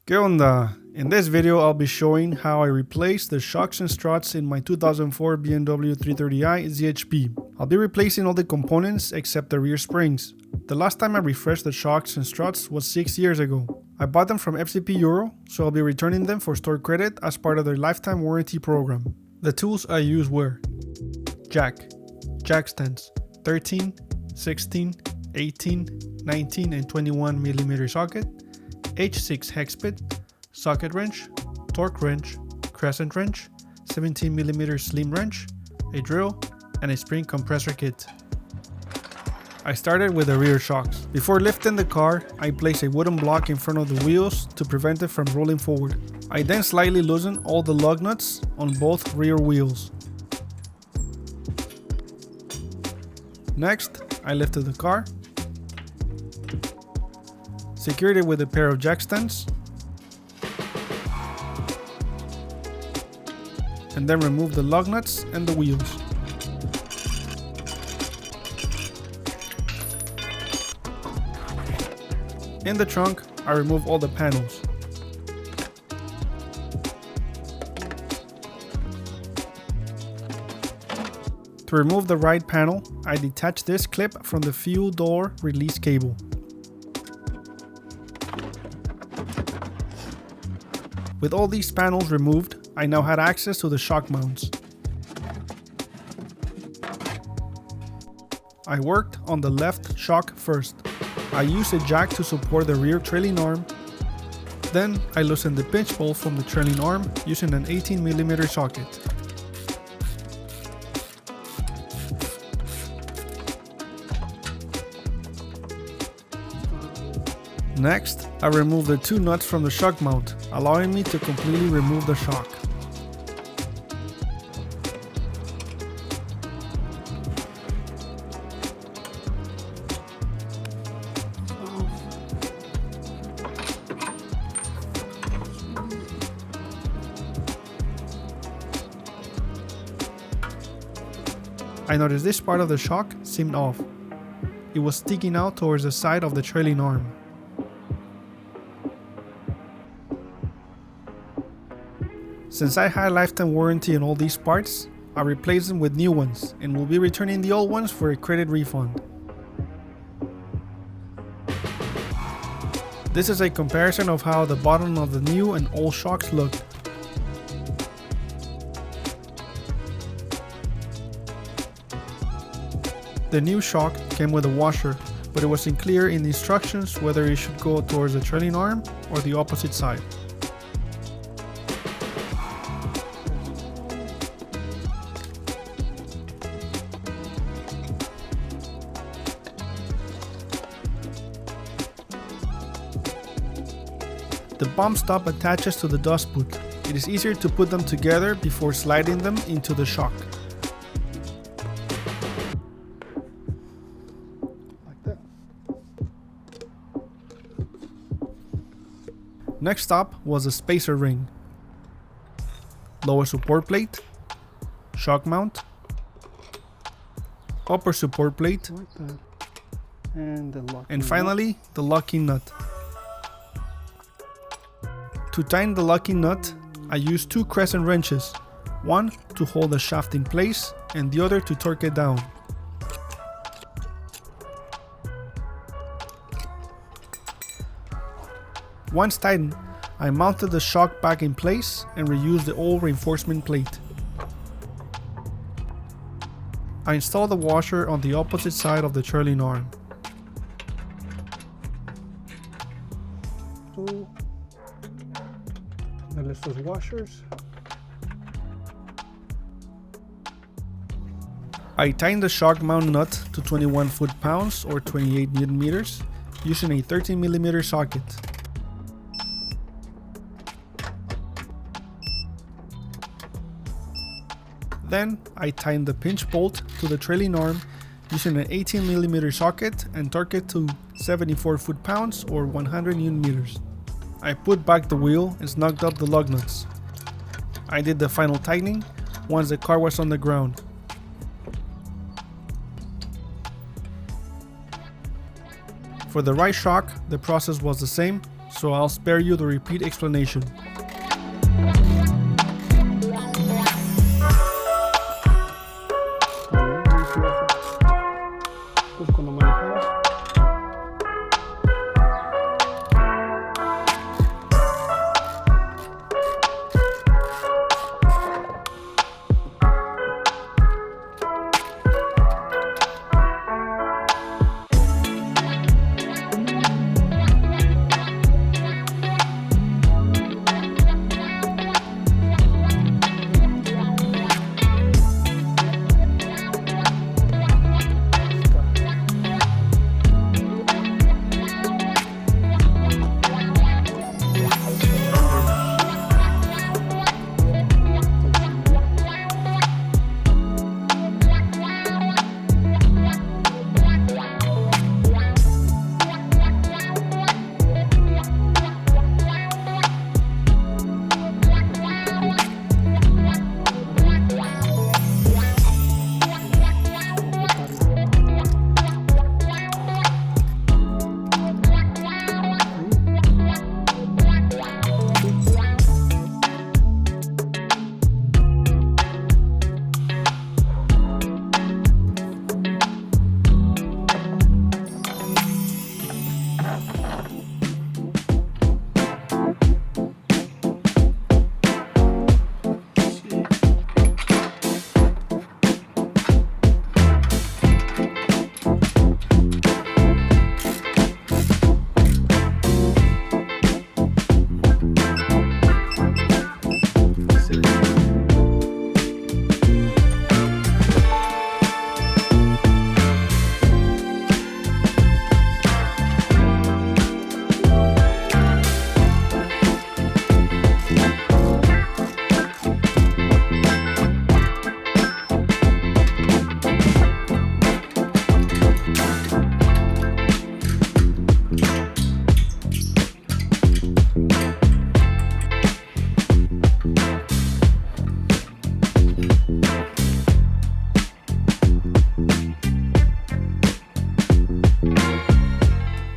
¿Qué onda? In this video I'll be showing how I replaced the shocks and struts in my 2004 BMW 330i ZHP. I'll be replacing all the components except the rear springs. The last time I refreshed the shocks and struts was 6 years ago. I bought them from FCP Euro, so I'll be returning them for store credit as part of their lifetime warranty program. The tools I used were jack stands, 13, 16, 18, 19 and 21 mm socket, H6 hex bit, socket wrench, torque wrench, crescent wrench, 17 mm slim wrench, a drill, and a spring compressor kit. I started with the rear shocks. Before lifting the car, I placed a wooden block in front of the wheels to prevent it from rolling forward. I then slightly loosened all the lug nuts on both rear wheels. Next, I lifted the car, secured it with a pair of jack stands, and then removed the lug nuts and the wheels. In the trunk, I removed all the panels. To remove the right panel, I detached this clip from the fuel door release cable. With all these panels removed, I now had access to the shock mounts. I worked on the left shock first. I used a jack to support the rear trailing arm. Then I loosened the pinch bolt from the trailing arm using an 18 mm socket. Next, I removed the two nuts from the shock mount, allowing me to completely remove the shock. I noticed this part of the shock seemed off. It was sticking out towards the side of the trailing arm. Since I had lifetime warranty on all these parts, I replaced them with new ones and will be returning the old ones for a credit refund. This is a comparison of how the bottom of the new and old shocks looked. The new shock came with a washer, but it wasn't clear in the instructions whether it should go towards the trailing arm or the opposite side. The bump stop attaches to the dust boot. It is easier to put them together before sliding them into the shock. Like that. Next up was the spacer ring, lower support plate, shock mount, upper support plate, like that. And finally the locking nut. To tighten the locking nut, I used two crescent wrenches, one to hold the shaft in place and the other to torque it down. Once tightened, I mounted the shock back in place and reused the old reinforcement plate. I installed the washer on the opposite side of the trailing arm. Those washers. I tightened the shock mount nut to 21 foot-pounds or 28 Nm using a 13 mm socket. Then I tightened the pinch bolt to the trailing arm using an 18 mm socket and torqued it to 74 foot-pounds or 100 Nm. I put back the wheel and snugged up the lug nuts. I did the final tightening once the car was on the ground. For the right shock, the process was the same, so I'll spare you the repeat explanation.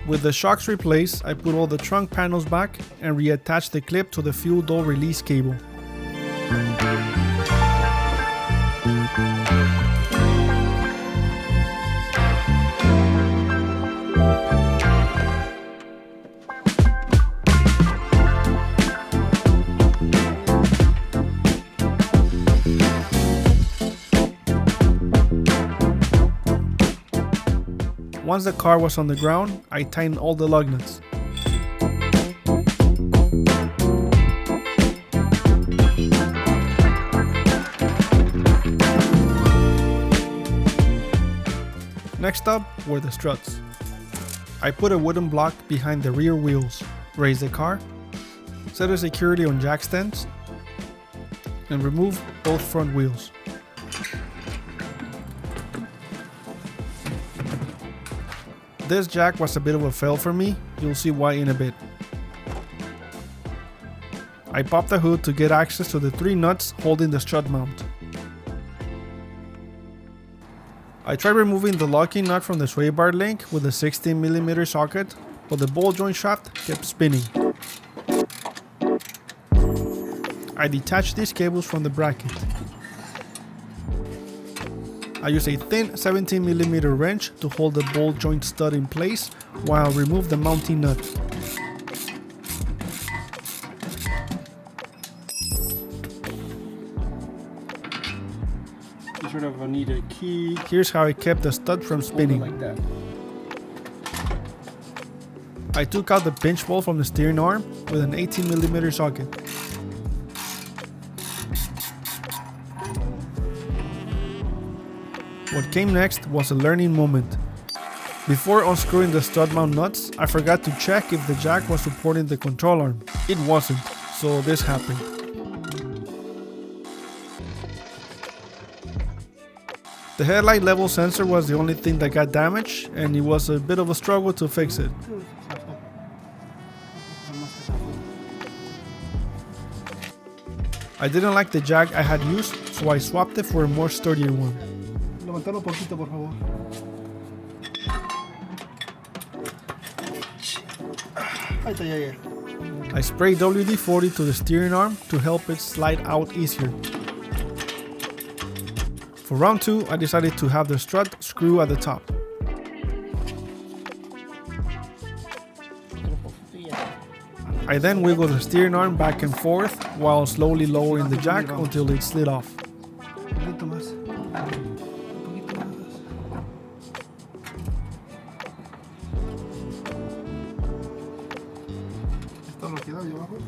With the shocks replaced, I put all the trunk panels back and reattached the clip to the fuel door release cable. Once the car was on the ground, I tightened all the lug nuts. Next up were the struts. I put a wooden block behind the rear wheels, raised the car, set a security on jack stands, and removed both front wheels. This jack was a bit of a fail for me, you'll see why in a bit. I popped the hood to get access to the 3 nuts holding the strut mount. I tried removing the locking nut from the sway bar link with a 16mm socket, but the ball joint shaft kept spinning. I detached these cables from the bracket. I used a thin 17mm wrench to hold the ball joint stud in place while I removed the mounting nut. You sort of need a key. Here's how I kept the stud from spinning. Like that. I took out the pinch ball from the steering arm with an 18mm socket. What came next was a learning moment. Before unscrewing the strut mount nuts, I forgot to check if the jack was supporting the control arm. It wasn't, so this happened. The headlight level sensor was the only thing that got damaged, and it was a bit of a struggle to fix it. I didn't like the jack I had used, so I swapped it for a more sturdier one. Levantarlo un poquito, por favor. Ahí está, ya. I spray WD-40 to the steering arm to help it slide out easier. For round 2, I decided to have the strut screw at the top. I then wiggle the steering arm back and forth while slowly lowering the jack until it slid off. Un poquito más. Un poquito más. ¿Esto lo queda ahí abajo?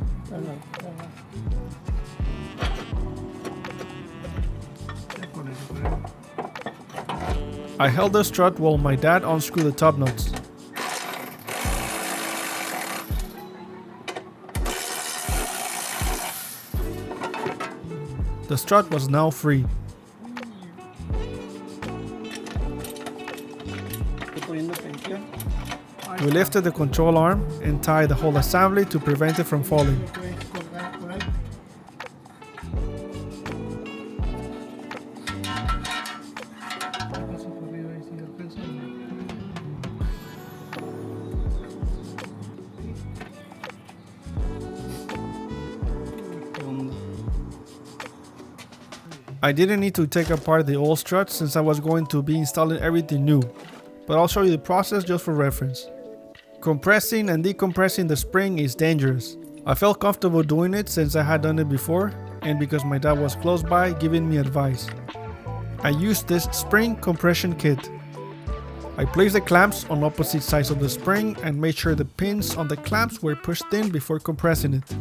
I held the strut while my dad unscrewed the top nuts. The strut was now free. We lifted the control arm and tied the whole assembly to prevent it from falling. I didn't need to take apart the old strut since I was going to be installing everything new, but I'll show you the process just for reference. Compressing and decompressing the spring is dangerous. I felt comfortable doing it since I had done it before and because my dad was close by giving me advice. I used this spring compression kit. I placed the clamps on opposite sides of the spring and made sure the pins on the clamps were pushed in before compressing it.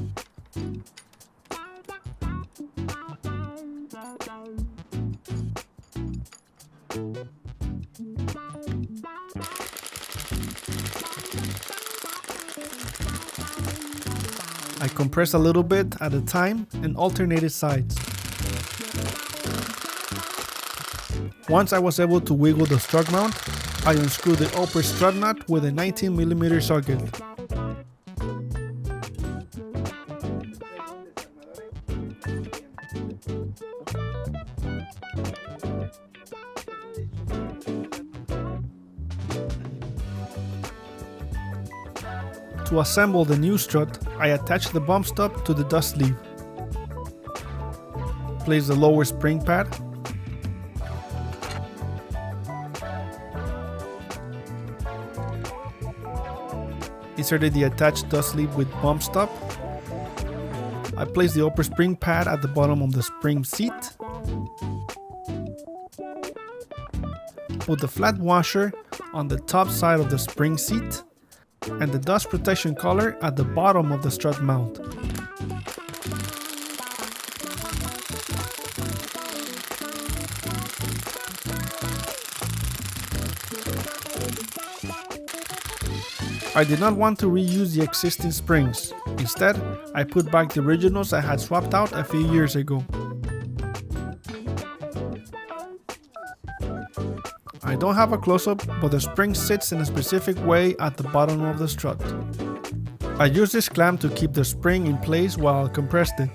I compressed a little bit at a time and alternated sides. Once I was able to wiggle the strut mount, I unscrewed the upper strut nut with a 19mm socket. To assemble the new strut, I attached the bump stop to the dust sleeve. Place the lower spring pad. Inserted the attached dust sleeve with bump stop. I placed the upper spring pad at the bottom of the spring seat. Put the flat washer on the top side of the spring seat and the dust protection collar at the bottom of the strut mount. I did not want to reuse the existing springs. Instead, I put back the originals I had swapped out a few years ago. I don't have a close-up, but the spring sits in a specific way at the bottom of the strut. I used this clamp to keep the spring in place while I compressed it.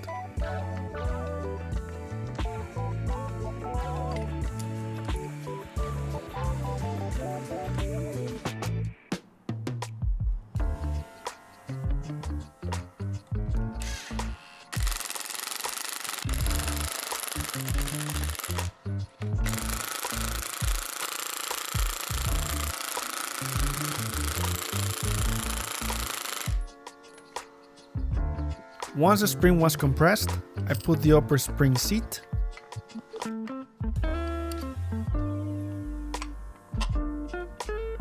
Once the spring was compressed, I put the upper spring seat,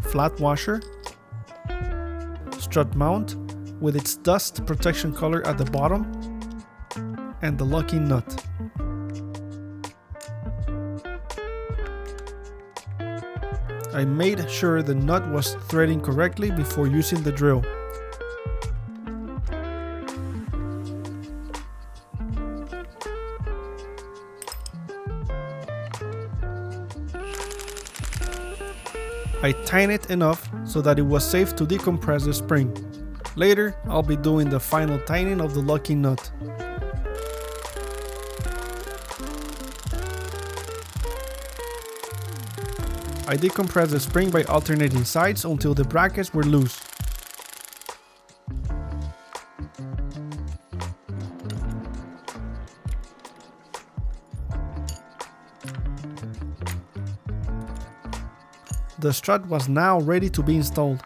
flat washer, strut mount with its dust protection collar at the bottom, and the locking nut. I made sure the nut was threading correctly before using the drill. I tightened it enough so that it was safe to decompress the spring. Later, I'll be doing the final tightening of the locking nut. I decompressed the spring by alternating sides until the brackets were loose. the strut was now ready to be installed.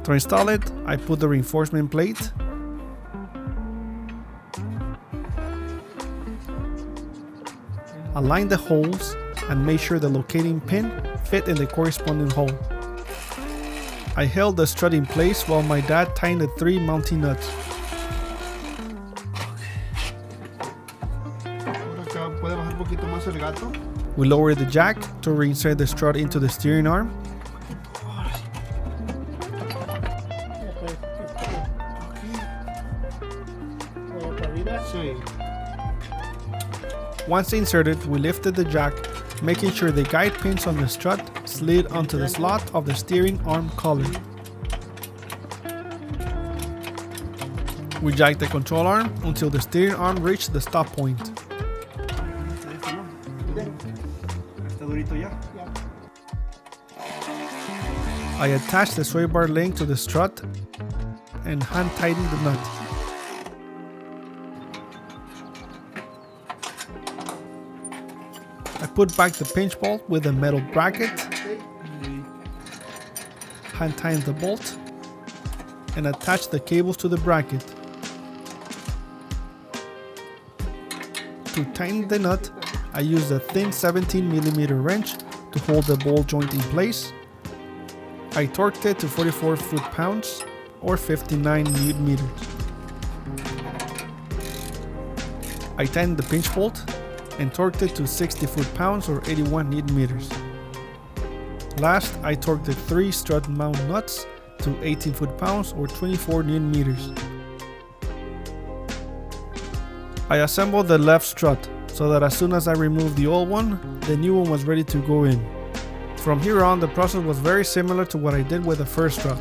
To install it, I put the reinforcement plate, align the holes, and make sure the locating pin fit in the corresponding hole. I held the strut in place while my dad tightened the 3 mounting nuts. We lowered the jack to reinsert the strut into the steering arm. Once inserted, we lifted the jack, making sure the guide pins on the strut slid onto the slot of the steering arm collar. We jacked the control arm until the steering arm reached the stop point. I attached the sway bar link to the strut and hand tightened the nut. I put back the pinch bolt with a metal bracket, hand tightened the bolt, and attached the cables to the bracket. To tighten the nut, I used a thin 17mm wrench to hold the ball joint in place. I torqued it to 44 foot-pounds or 59 Nm. I tightened the pinch bolt and torqued it to 60 foot-pounds or 81 Nm. Last, I torqued the 3 strut mount nuts to 18 foot-pounds or 24 Nm. I assembled the left strut so that as soon as I removed the old one, the new one was ready to go in. From here on, the process was very similar to what I did with the first strut.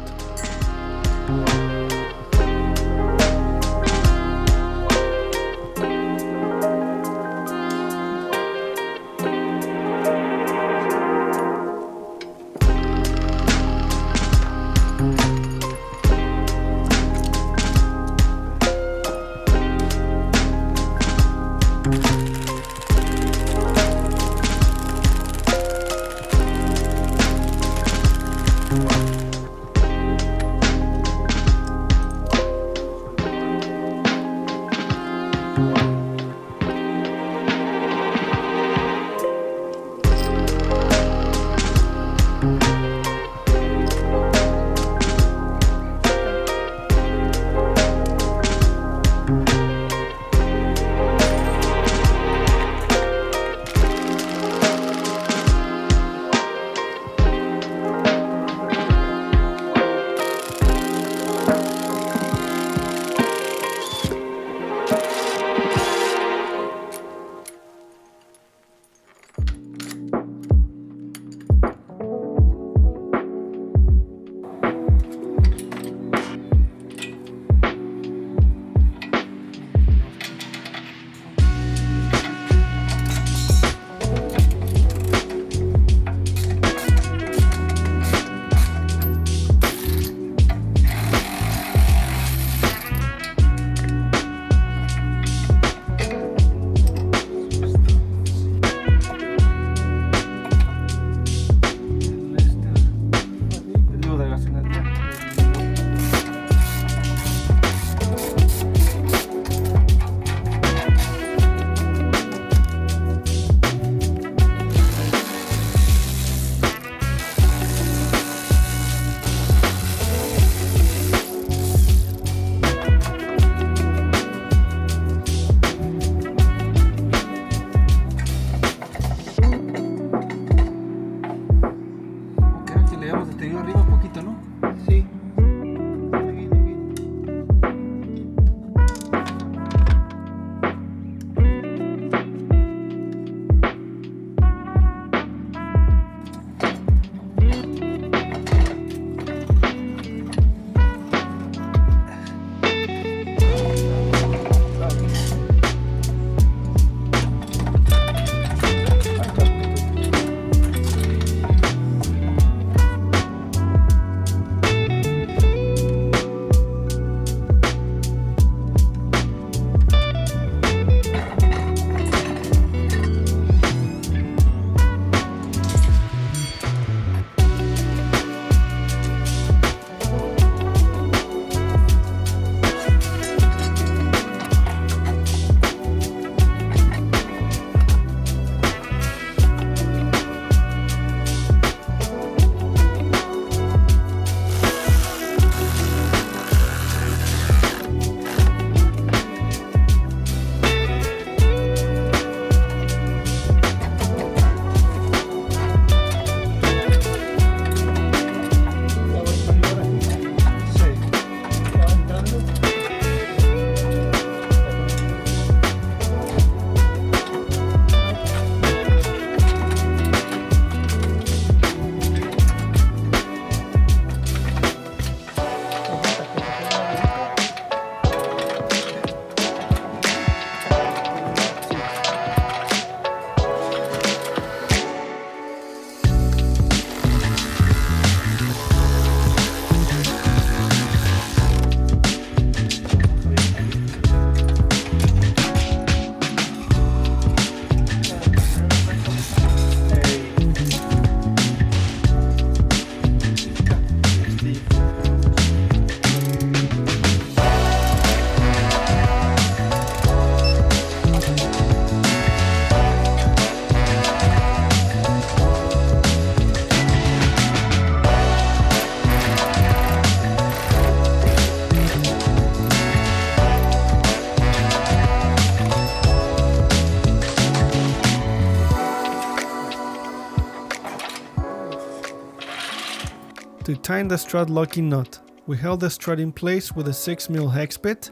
To tighten the strut locking nut, we held the strut in place with a 6mm hex bit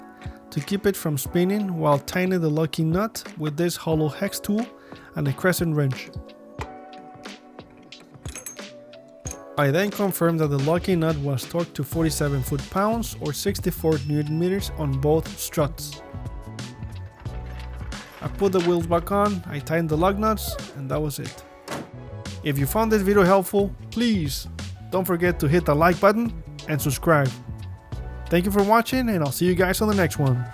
to keep it from spinning while tightening the locking nut with this hollow hex tool and a crescent wrench. I then confirmed that the locking nut was torqued to 47 foot-pounds or 64 Nm on both struts. I put the wheels back on, I tightened the lug nuts, and that was it. If you found this video helpful, please don't forget to hit the like button and subscribe. Thank you for watching, and I'll see you guys on the next one.